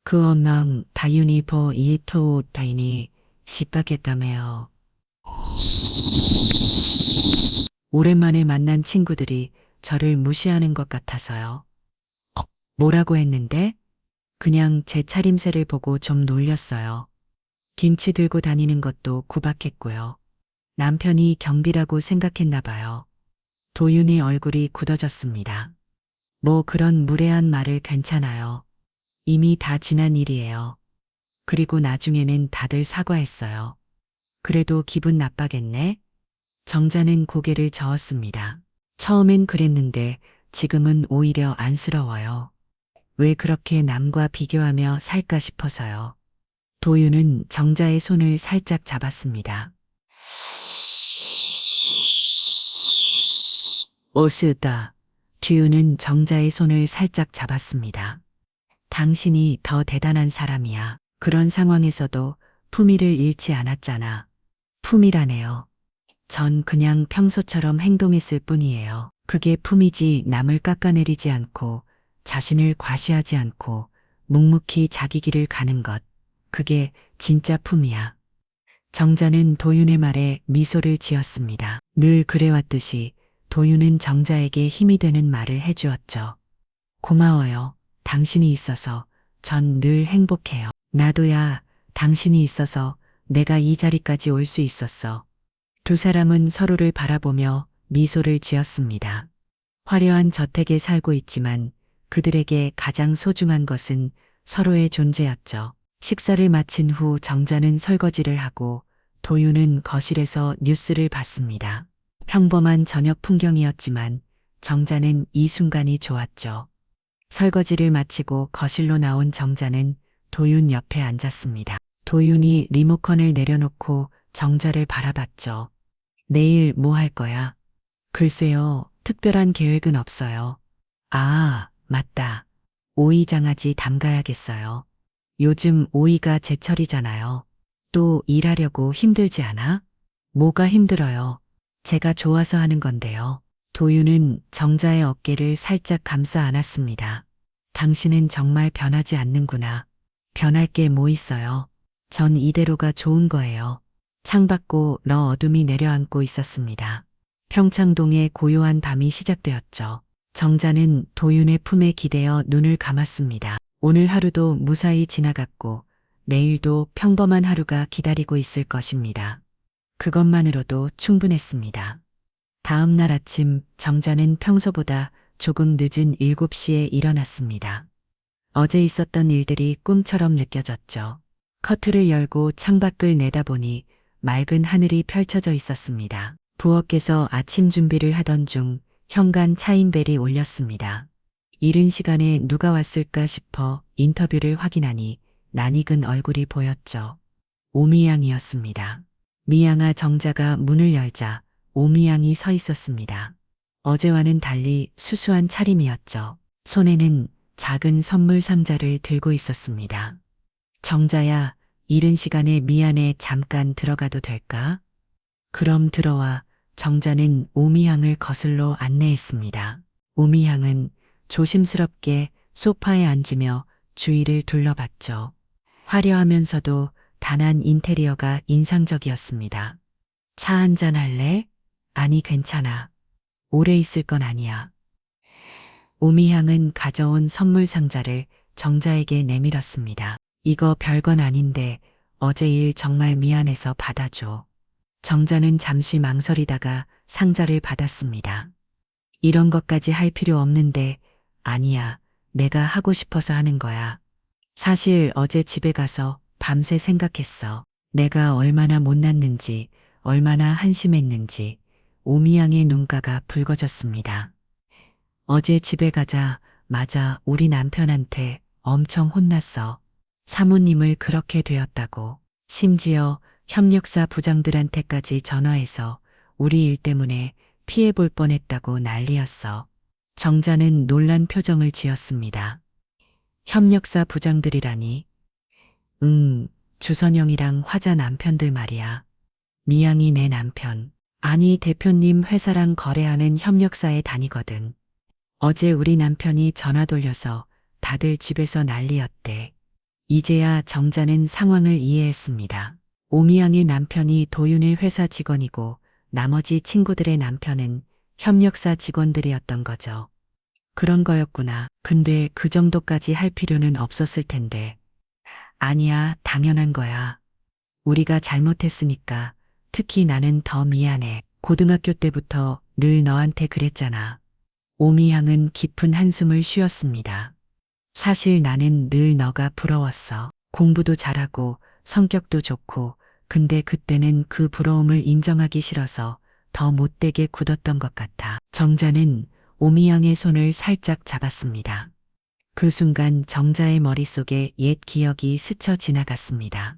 그 엄랑 다윤이 보 이토 다인이 시다겠다며요. 오랜만에 만난 친구들이 저를 무시하는 것 같아서요. 뭐라고 했는데? 그냥 제 차림새를 보고 좀 놀렸어요. 김치 들고 다니는 것도 구박했고요. 남편이 경비라고 생각했나 봐요. 도윤의 얼굴이 굳어졌습니다. 뭐 그런 무례한 말을 괜찮아요. 이미 다 지난 일이에요. 그리고 나중에는 다들 사과했어요. 그래도 기분 나빠겠네? 정자는 고개를 저었습니다. 처음엔 그랬는데 지금은 오히려 안쓰러워요. 왜 그렇게 남과 비교하며 살까 싶어서요. 도윤은 정자의 손을 살짝 잡았습니다. 오스다. 듀는 정자의 손을 살짝 잡았습니다. 당신이 더 대단한 사람이야. 그런 상황에서도 품위를 잃지 않았잖아. 품위라네요. 전 그냥 평소처럼 행동했을 뿐이에요. 그게 품이지. 남을 깎아내리지 않고 자신을 과시하지 않고 묵묵히 자기 길을 가는 것. 그게 진짜 품이야. 정자는 도윤의 말에 미소를 지었습니다. 늘 그래왔듯이 도윤은 정자에게 힘이 되는 말을 해주었죠. 고마워요. 당신이 있어서 전 늘 행복해요. 나도야. 당신이 있어서 내가 이 자리까지 올 수 있었어. 두 사람은 서로를 바라보며 미소를 지었습니다. 화려한 저택에 살고 있지만 그들에게 가장 소중한 것은 서로의 존재였죠. 식사를 마친 후 정자는 설거지를 하고 도윤은 거실에서 뉴스를 봤습니다. 평범한 저녁 풍경이었지만 정자는 이 순간이 좋았죠. 설거지를 마치고 거실로 나온 정자는 도윤 옆에 앉았습니다. 도윤이 리모컨을 내려놓고 정자를 바라봤죠. 내일 뭐 할 거야? 글쎄요, 특별한 계획은 없어요. 아, 맞다. 오이 장아찌 담가야겠어요. 요즘 오이가 제철이잖아요. 또 일하려고 힘들지 않아? 뭐가 힘들어요? 제가 좋아서 하는 건데요. 도윤은 정자의 어깨를 살짝 감싸 안았습니다. 당신은 정말 변하지 않는구나. 변할 게 뭐 있어요? 전 이대로가 좋은 거예요. 창밖고 너 어둠이 내려앉고 있었습니다. 평창동의 고요한 밤이 시작되었죠. 정자는 도윤의 품에 기대어 눈을 감았습니다. 오늘 하루도 무사히 지나갔고 내일도 평범한 하루가 기다리고 있을 것입니다. 그것만으로도 충분했습니다. 다음 날 아침 정자는 평소보다 조금 늦은 7시에 일어났습니다. 어제 있었던 일들이 꿈처럼 느껴졌죠. 커튼을 열고 창밖을 내다보니 맑은 하늘이 펼쳐져 있었습니다. 부엌에서 아침 준비를 하던 중 현관 차인벨이 울렸습니다. 이른 시간에 누가 왔을까 싶어 인터뷰를 확인하니 낯익은 얼굴이 보였죠. 오미양이었습니다. 미양아. 정자가 문을 열자 오미양이 서 있었습니다. 어제와는 달리 수수한 차림이었죠. 손에는 작은 선물 상자를 들고 있었습니다. 정자야, 이른 시간에 미안해. 잠깐 들어가도 될까? 그럼 들어와. 정자는 오미향을 거슬러 안내했습니다. 오미향은 조심스럽게 소파에 앉으며 주위를 둘러봤죠. 화려하면서도 단한 인테리어가 인상적이었습니다. 차 한잔 할래? 아니, 괜찮아. 오래 있을 건 아니야. 오미향은 가져온 선물 상자를 정자에게 내밀었습니다. 이거 별건 아닌데 어제 일 정말 미안해서 받아줘. 정자는 잠시 망설이다가 상자를 받았습니다. 이런 것까지 할 필요 없는데. 아니야. 내가 하고 싶어서 하는 거야. 사실 어제 집에 가서 밤새 생각했어. 내가 얼마나 못났는지, 얼마나 한심했는지. 오미양의 눈가가 붉어졌습니다. 어제 집에 가자, 맞아, 우리 남편한테 엄청 혼났어. 사모님을 그렇게 되었다고. 심지어 협력사 부장들한테까지 전화해서 우리 일 때문에 피해 볼 뻔했다고 난리였어. 정자는 놀란 표정을 지었습니다. 협력사 부장들이라니. 주선영이랑 화자 남편들 말이야. 미양이 내 남편. 아니, 대표님 회사랑 거래하는 협력사에 다니거든. 어제 우리 남편이 전화 돌려서 다들 집에서 난리였대. 이제야 정자는 상황을 이해했습니다. 오미양의 남편이 도윤의 회사 직원이고 나머지 친구들의 남편은 협력사 직원들이었던 거죠. 그런 거였구나. 근데 그 정도까지 할 필요는 없었을 텐데. 아니야, 당연한 거야. 우리가 잘못했으니까. 특히 나는 더 미안해. 고등학교 때부터 늘 너한테 그랬잖아. 오미양은 깊은 한숨을 쉬었습니다. 사실 나는 늘 너가 부러웠어. 공부도 잘하고 성격도 좋고, 근데 그때는 그 부러움을 인정하기 싫어서 더 못되게 굳었던 것 같아. 정자는 오미양의 손을 살짝 잡았습니다. 그 순간 정자의 머릿속에 옛 기억이 스쳐 지나갔습니다.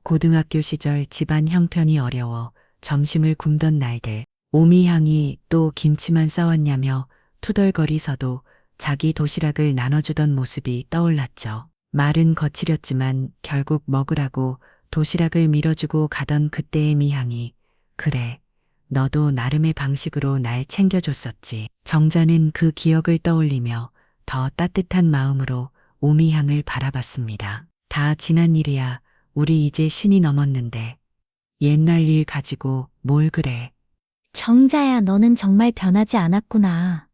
고등학교 시절 집안 형편이 어려워 점심을 굶던 날들, 오미향이 또 김치만 싸웠냐며 투덜거리서도 자기 도시락을 나눠주던 모습이 떠올랐죠. 말은 거칠었지만 결국 먹으라고 도시락을 밀어주고 가던 그때의 미향이, 그래, 너도 나름의 방식으로 날 챙겨줬었지. 정자는 그 기억을 떠올리며 더 따뜻한 마음으로 오미향을 바라봤습니다. 다 지난 일이야. 우리 이제 신이 넘었는데. 옛날 일 가지고 뭘 그래. 정자야, 너는 정말 변하지 않았구나.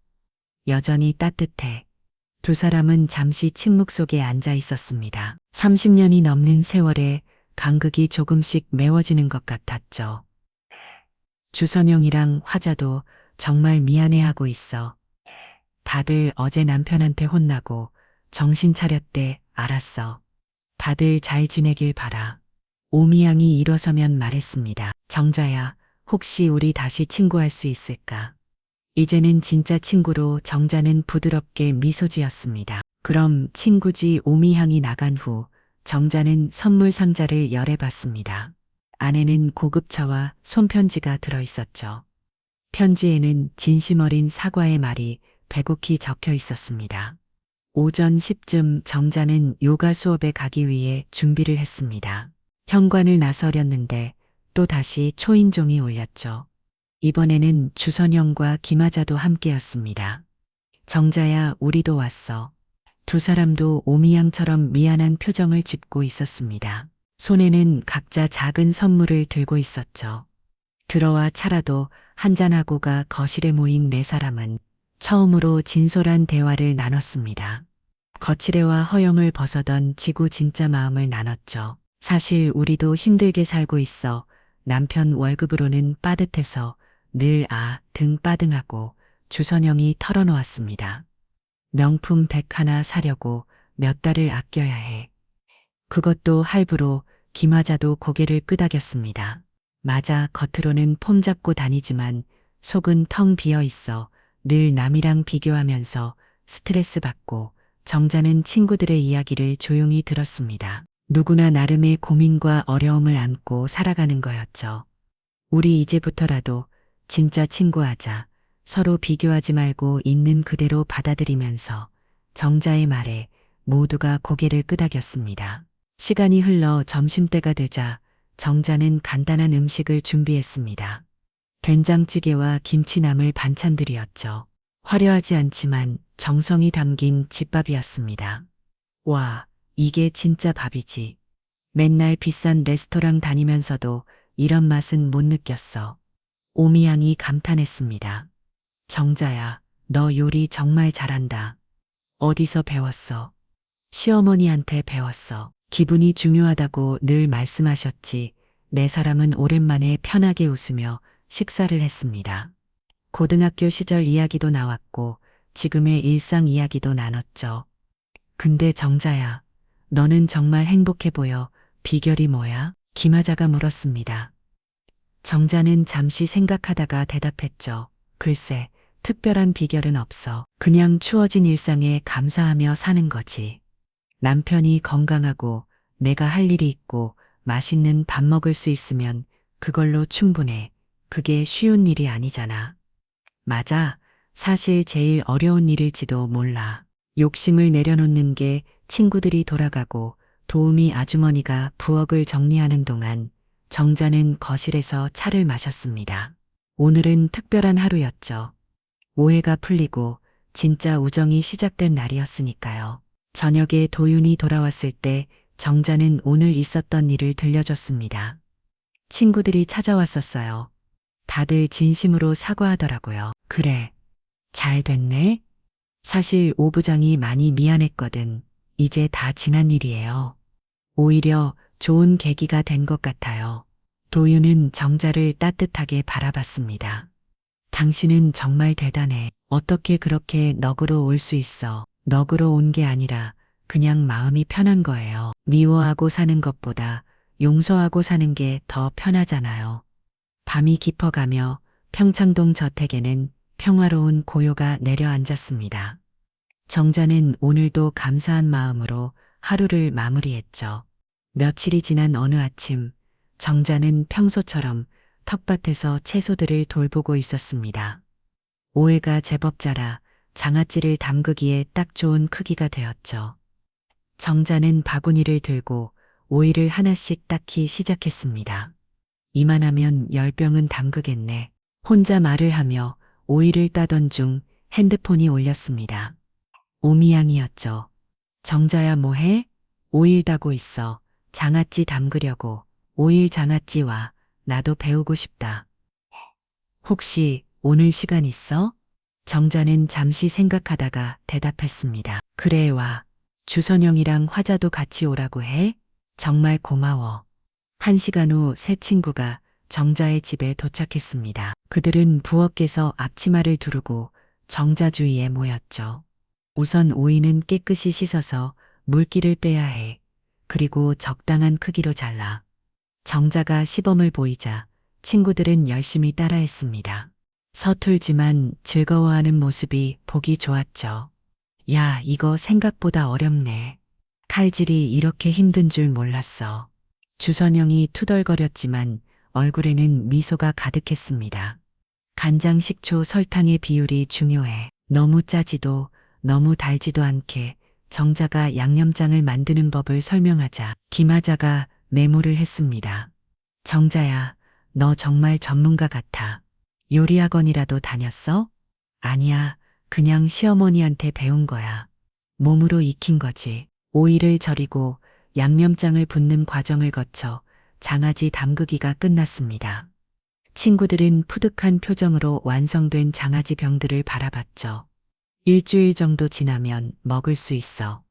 여전히 따뜻해. 두 사람은 잠시 침묵 속에 앉아 있었습니다. 30년이 넘는 세월에 간극이 조금씩 메워지는 것 같았죠. 주선영이랑 화자도 정말 미안해하고 있어. 다들 어제 남편한테 혼나고 정신 차렸대. 알았어. 다들 잘 지내길 바라. 오미양이 일어서면 말했습니다. 정자야, 혹시 우리 다시 친구할 수 있을까? 이제는 진짜 친구로 정자는 부드럽게 미소 지었습니다. 그럼 친구지. 오미향이 나간 후 정자는 선물 상자를 열어봤습니다. 안에는 고급차와 손편지가 들어있었죠. 편지에는 진심 어린 사과의 말이 빼곡히 적혀 있었습니다. 오전 10쯤 정자는 요가 수업에 가기 위해 준비를 했습니다. 현관을 나서렸는데 또 다시 초인종이 울렸죠. 이번에는 주선영과 김하자도 함께였습니다. 정자야, 우리도 왔어. 두 사람도 오미양처럼 미안한 표정을 짓고 있었습니다. 손에는 각자 작은 선물을 들고 있었죠. 들어와 차라도 한잔하고가 거실에 모인 네 사람은 처음으로 진솔한 대화를 나눴습니다. 거칠애와 허영을 벗어던 지구 진짜 마음을 나눴죠. 사실 우리도 힘들게 살고 있어. 남편 월급으로는 빠듯해서 늘 등 빠등하고. 주선영이 털어놓았습니다. 명품 백 하나 사려고 몇 달을 아껴야 해. 그것도 할부로. 김하자도 고개를 끄덕였습니다. 맞아, 겉으로는 폼 잡고 다니지만 속은 텅 비어 있어. 늘 남이랑 비교하면서 스트레스 받고. 정자는 친구들의 이야기를 조용히 들었습니다. 누구나 나름의 고민과 어려움을 안고 살아가는 거였죠. 우리 이제부터라도 진짜 친구하자. 서로 비교하지 말고 있는 그대로 받아들이면서. 정자의 말에 모두가 고개를 끄덕였습니다. 시간이 흘러 점심때가 되자 정자는 간단한 음식을 준비했습니다. 된장찌개와 김치나물 반찬들이었죠. 화려하지 않지만 정성이 담긴 집밥이었습니다. 와, 이게 진짜 밥이지. 맨날 비싼 레스토랑 다니면서도 이런 맛은 못 느꼈어. 오미양이 감탄했습니다. 정자야, 너 요리 정말 잘한다. 어디서 배웠어? 시어머니한테 배웠어. 기분이 중요하다고 늘 말씀하셨지. 네 사람은 오랜만에 편하게 웃으며 식사를 했습니다. 고등학교 시절 이야기도 나왔고 지금의 일상 이야기도 나눴죠. 근데 정자야, 너는 정말 행복해 보여. 비결이 뭐야? 김하자가 물었습니다. 정자는 잠시 생각하다가 대답했죠. 글쎄, 특별한 비결은 없어. 그냥 추워진 일상에 감사하며 사는 거지. 남편이 건강하고 내가 할 일이 있고 맛있는 밥 먹을 수 있으면 그걸로 충분해. 그게 쉬운 일이 아니잖아. 맞아. 사실 제일 어려운 일일지도 몰라. 욕심을 내려놓는 게 친구들이 돌아가고 도우미 아주머니가 부엌을 정리하는 동안 정자는 거실에서 차를 마셨습니다. 오늘은 특별한 하루였죠. 오해가 풀리고 진짜 우정이 시작된 날이었으니까요. 저녁에 도윤이 돌아왔을 때 정자는 오늘 있었던 일을 들려줬습니다. 친구들이 찾아왔었어요. 다들 진심으로 사과하더라고요. 그래, 잘 됐네. 사실 오 부장이 많이 미안했거든. 이제 다 지난 일이에요. 오히려 좋은 계기가 된 것 같아요. 도윤은 정자를 따뜻하게 바라봤습니다. 당신은 정말 대단해. 어떻게 그렇게 넋으로 올 수 있어. 넋으로 온 게 아니라 그냥 마음이 편한 거예요. 미워하고 사는 것보다 용서하고 사는 게 더 편하잖아요. 밤이 깊어가며 평창동 저택에는 평화로운 고요가 내려앉았습니다. 정자는 오늘도 감사한 마음으로 하루를 마무리했죠. 며칠이 지난 어느 아침, 정자는 평소처럼 텃밭에서 채소들을 돌보고 있었습니다. 오해가 제법 자라 장아찌를 담그기에 딱 좋은 크기가 되었죠. 정자는 바구니를 들고 오이를 하나씩 닦기 시작했습니다. 이만하면 10병은 담그겠네. 혼자 말을 하며 오이를 따던 중 핸드폰이 울렸습니다. 오미양이었죠. 정자야 뭐해? 오일 따고 있어. 장아찌 담그려고. 오일 장아찌 와. 나도 배우고 싶다. 혹시 오늘 시간 있어? 정자는 잠시 생각하다가 대답했습니다. 그래 와. 주선영이랑 화자도 같이 오라고 해? 정말 고마워. 1시간 후 세 친구가 정자의 집에 도착했습니다. 그들은 부엌에서 앞치마를 두르고 정자 주위에 모였죠. 우선 오이는 깨끗이 씻어서 물기를 빼야 해. 그리고 적당한 크기로 잘라. 정자가 시범을 보이자 친구들은 열심히 따라했습니다. 서툴지만 즐거워하는 모습이 보기 좋았죠. 야, 이거 생각보다 어렵네. 칼질이 이렇게 힘든 줄 몰랐어. 주선영이 투덜거렸지만 얼굴에는 미소가 가득했습니다. 간장, 식초, 설탕의 비율이 중요해. 너무 짜지도 너무 달지도 않게. 정자가 양념장을 만드는 법을 설명하자 김하자가 메모를 했습니다. 정자야, 너 정말 전문가 같아. 요리학원이라도 다녔어? 아니야, 그냥 시어머니한테 배운 거야. 몸으로 익힌 거지. 오이를 절이고 양념장을 붓는 과정을 거쳐 장아찌 담그기가 끝났습니다. 친구들은 푸득한 표정으로 완성된 장아찌 병들을 바라봤죠. 일주일 정도 지나면 먹을 수 있어.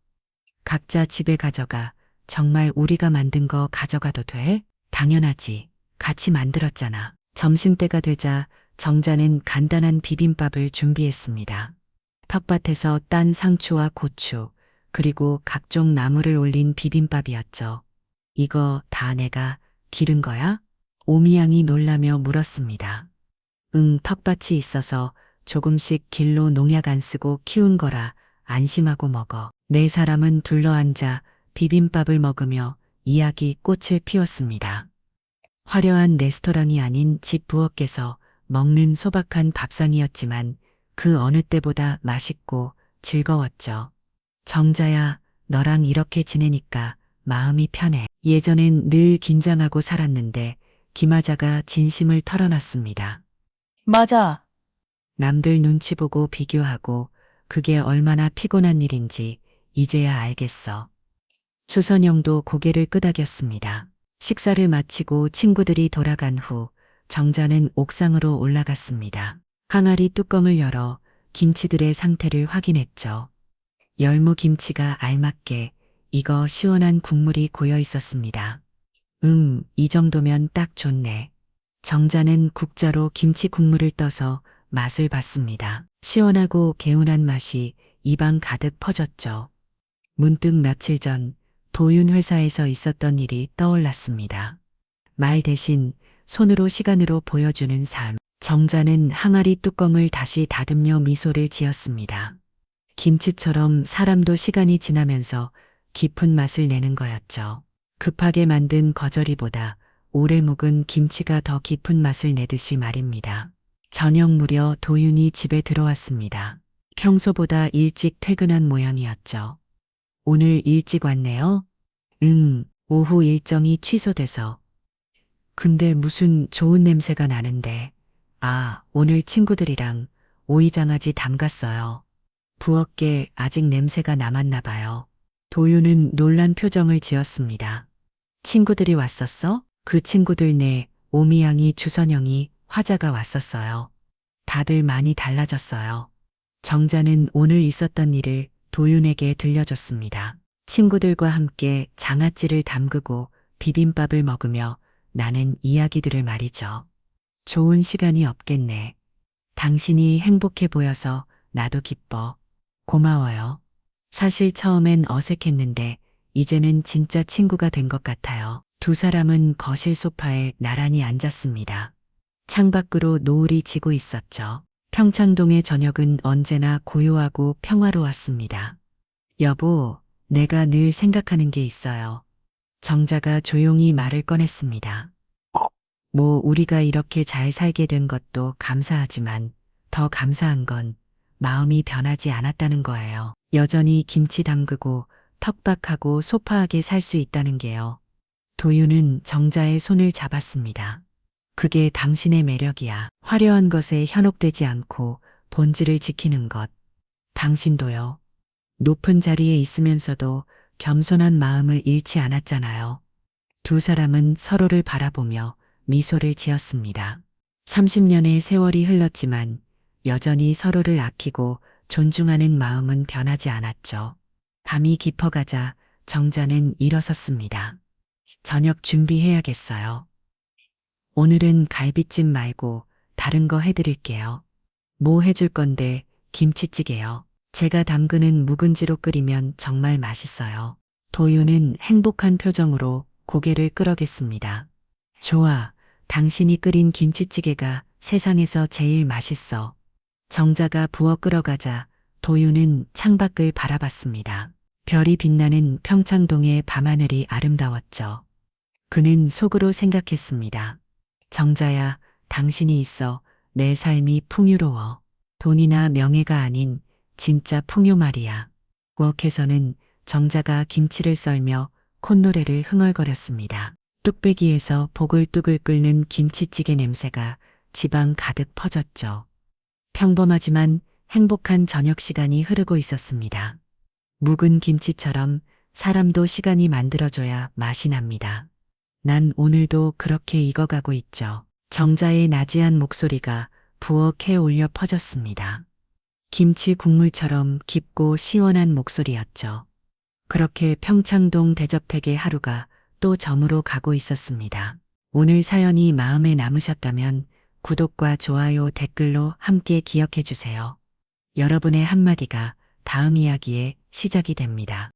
각자 집에 가져가. 정말 우리가 만든 거 가져가도 돼? 당연하지. 같이 만들었잖아. 점심때가 되자 정자는 간단한 비빔밥을 준비했습니다. 텃밭에서 딴 상추와 고추, 그리고 각종 나물을 올린 비빔밥이었죠. 이거 다 내가 기른 거야? 오미양이 놀라며 물었습니다. 응, 텃밭이 있어서 조금씩 길로 농약 안 쓰고 키운 거라 안심하고 먹어. 네 사람은 둘러앉아 비빔밥을 먹으며 이야기 꽃을 피웠습니다. 화려한 레스토랑이 아닌 집 부엌에서 먹는 소박한 밥상이었지만 그 어느 때보다 맛있고 즐거웠죠. 정자야, 너랑 이렇게 지내니까 마음이 편해. 예전엔 늘 긴장하고 살았는데 김하자가 진심을 털어놨습니다. 맞아. 남들 눈치 보고 비교하고 그게 얼마나 피곤한 일인지 이제야 알겠어. 주선영도 고개를 끄덕였습니다. 식사를 마치고 친구들이 돌아간 후 정자는 옥상으로 올라갔습니다. 항아리 뚜껑을 열어 김치들의 상태를 확인했죠. 열무 김치가 알맞게 익어 시원한 국물이 고여 있었습니다. 이 정도면 딱 좋네. 정자는 국자로 김치 국물을 떠서 맛을 봤습니다. 시원하고 개운한 맛이 입안 가득 퍼졌죠. 문득 며칠 전 도윤 회사에서 있었던 일이 떠올랐습니다. 말 대신 손으로 시간으로 보여주는 삶. 정자는 항아리 뚜껑을 다시 다듬려 미소를 지었습니다. 김치처럼 사람도 시간이 지나면서 깊은 맛을 내는 거였죠. 급하게 만든 거저리보다 오래 묵은 김치가 더 깊은 맛을 내듯이 말입니다. 저녁 무렵 도윤이 집에 들어왔습니다. 평소보다 일찍 퇴근한 모양이었죠. 오늘 일찍 왔네요? 응, 오후 일정이 취소돼서. 근데 무슨 좋은 냄새가 나는데. 아, 오늘 친구들이랑 오이장아찌 담갔어요. 부엌에 아직 냄새가 남았나 봐요. 도윤은 놀란 표정을 지었습니다. 친구들이 왔었어? 그 친구들 내 오미양이, 주선영이, 화자가 왔었어요. 다들 많이 달라졌어요. 정자는 오늘 있었던 일을 도윤에게 들려줬습니다. 친구들과 함께 장아찌를 담그고 비빔밥을 먹으며 나는 이야기들을 말이죠. 좋은 시간이 없겠네. 당신이 행복해 보여서 나도 기뻐. 고마워요. 사실 처음엔 어색했는데 이제는 진짜 친구가 된 것 같아요. 두 사람은 거실 소파에 나란히 앉았습니다. 창밖으로 노을이 지고 있었죠. 평창동의 저녁은 언제나 고요하고 평화로웠습니다. 여보, 내가 늘 생각하는 게 있어요. 정자가 조용히 말을 꺼냈습니다. 뭐 우리가 이렇게 잘 살게 된 것도 감사하지만 더 감사한 건 마음이 변하지 않았다는 거예요. 여전히 김치 담그고 턱박하고 소파하게 살 수 있다는 게요. 도윤은 정자의 손을 잡았습니다. 그게 당신의 매력이야. 화려한 것에 현혹되지 않고 본질을 지키는 것. 당신도요. 높은 자리에 있으면서도 겸손한 마음을 잃지 않았잖아요. 두 사람은 서로를 바라보며 미소를 지었습니다. 30년의 세월이 흘렀지만 여전히 서로를 아끼고 존중하는 마음은 변하지 않았죠. 밤이 깊어가자 정자는 일어섰습니다. 저녁 준비해야겠어요. 오늘은 갈비찜 말고 다른 거 해드릴게요. 뭐 해줄 건데? 김치찌개요. 제가 담그는 묵은지로 끓이면 정말 맛있어요. 도윤은 행복한 표정으로 고개를 끄덕였습니다. 좋아. 당신이 끓인 김치찌개가 세상에서 제일 맛있어. 정자가 부엌 끌어가자 도윤은 창밖을 바라봤습니다. 별이 빛나는 평창동의 밤하늘이 아름다웠죠. 그는 속으로 생각했습니다. 정자야, 당신이 있어 내 삶이 풍요로워. 돈이나 명예가 아닌 진짜 풍요 말이야. 부엌에서는 정자가 김치를 썰며 콧노래를 흥얼거렸습니다. 뚝배기에서 보글뚝글 끓는 김치찌개 냄새가 집안 가득 퍼졌죠. 평범하지만 행복한 저녁 시간이 흐르고 있었습니다. 묵은 김치처럼 사람도 시간이 만들어줘야 맛이 납니다. 난 오늘도 그렇게 익어가고 있죠. 정자의 나지한 목소리가 부엌에 울려 퍼졌습니다. 김치 국물처럼 깊고 시원한 목소리였죠. 그렇게 평창동 대저택의 하루가 또 저물어 가고 있었습니다. 오늘 사연이 마음에 남으셨다면 구독과 좋아요, 댓글로 함께 기억해 주세요. 여러분의 한마디가 다음 이야기의 시작이 됩니다.